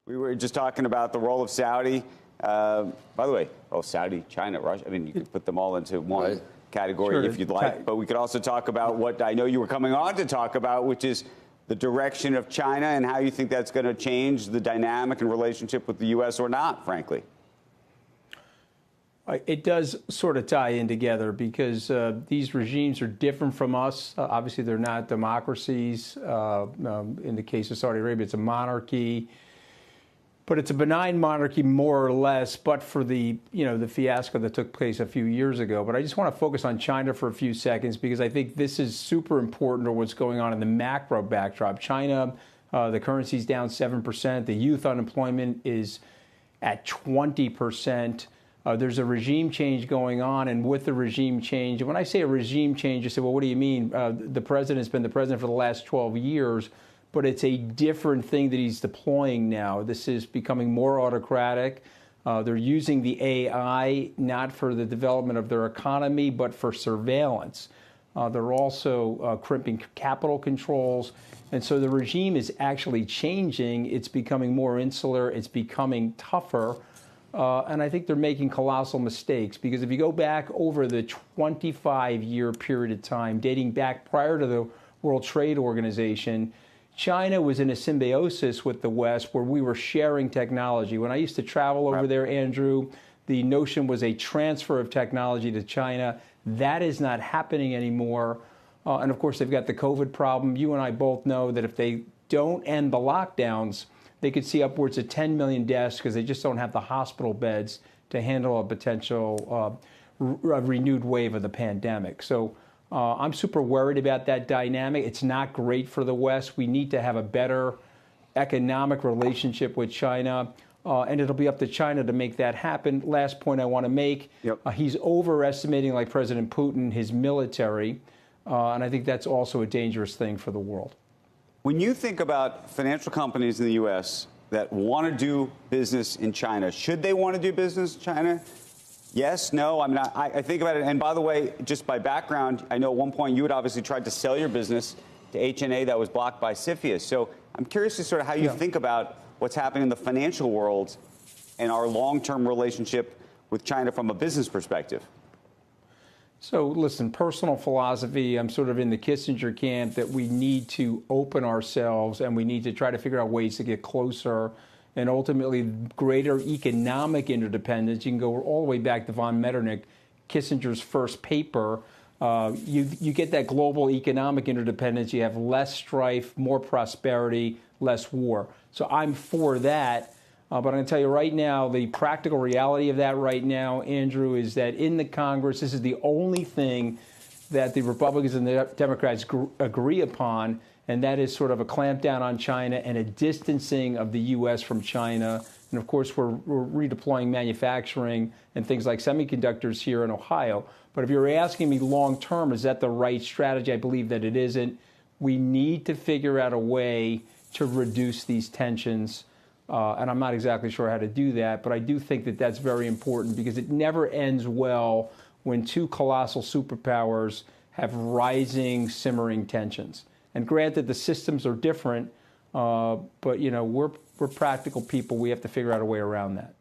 We were just talking about the role of Saudi. By the way, Saudi, China, Russia. I mean, you could put them all into one category if you'd like. But we could also talk about what I know you were coming on to talk about, which is the direction of China and how you think that's going to change the dynamic and relationship with the U.S. or not, frankly. It does sort of tie in together because these regimes are different from us. Obviously, they're not democracies. In the case of Saudi Arabia, it's a monarchy. But it's a benign monarchy, more or less, but for the fiasco that took place a few years ago. But I just want to focus on China for a few seconds because I think this is super important to what's going on in the macro backdrop. China, the currency's down 7%. The youth unemployment is at 20%. There's a regime change going on, and with the regime change, and when I say a regime change, you say, well, what do you mean? The president's been the president for the last 12 years. But it's a different thing that he's deploying now. This is becoming more autocratic. They're using the AI not for the development of their economy, but for surveillance. They're also crimping capital controls. And so the regime is actually changing. It's becoming more insular. It's becoming tougher. And I think they're making colossal mistakes because if you go back over the 25-year period of time, dating back prior to the World Trade Organization, China was in a symbiosis with the West where we were sharing technology. When I used to travel over there, Andrew, the notion was a transfer of technology to China. That is not happening anymore. And of course, they've got the COVID problem. You and I both know that if they don't end the lockdowns, they could see upwards of 10 million deaths because they just don't have the hospital beds to handle a potential renewed wave of the pandemic. So I'm super worried about that dynamic. It's not great for the West. We need to have a better economic relationship with China, and it'll be up to China to make that happen. Last point I want to make, he's overestimating, like President Putin, his military, and I think that's also a dangerous thing for the world. When you think about financial companies in the U.S. that want to do business in China, should they want to do business in China? Yes, no. I mean, I think about it. And by the way, just by background, I know at one point you had obviously tried to sell your business to HNA that was blocked by CFIUS. So I'm curious to sort of how you think about what's happening in the financial world and our long-term relationship with China from a business perspective. So listen, personal philosophy, I'm sort of in the Kissinger camp that we need to open ourselves and we need to try to figure out ways to get closer and ultimately greater economic interdependence. You can go all the way back to von Metternich, Kissinger's first paper. You get that global economic interdependence. You have less strife, more prosperity, less war. So I'm for that. But I'm going to tell you right now, the practical reality of that right now, Andrew, is that in the Congress, this is the only thing that the Republicans and the Democrats agree upon, and that is sort of a clampdown on China and a distancing of the U.S. from China. And, of course, we're redeploying manufacturing and things like semiconductors here in Ohio. But if you're asking me long-term, is that the right strategy? I believe that it isn't. We need to figure out a way to reduce these tensions. And I'm not exactly sure how to do that, but I do think that that's very important because it never ends well when two colossal superpowers have rising, simmering tensions. And granted, the systems are different, but, you know, we're practical people. We have to figure out a way around that.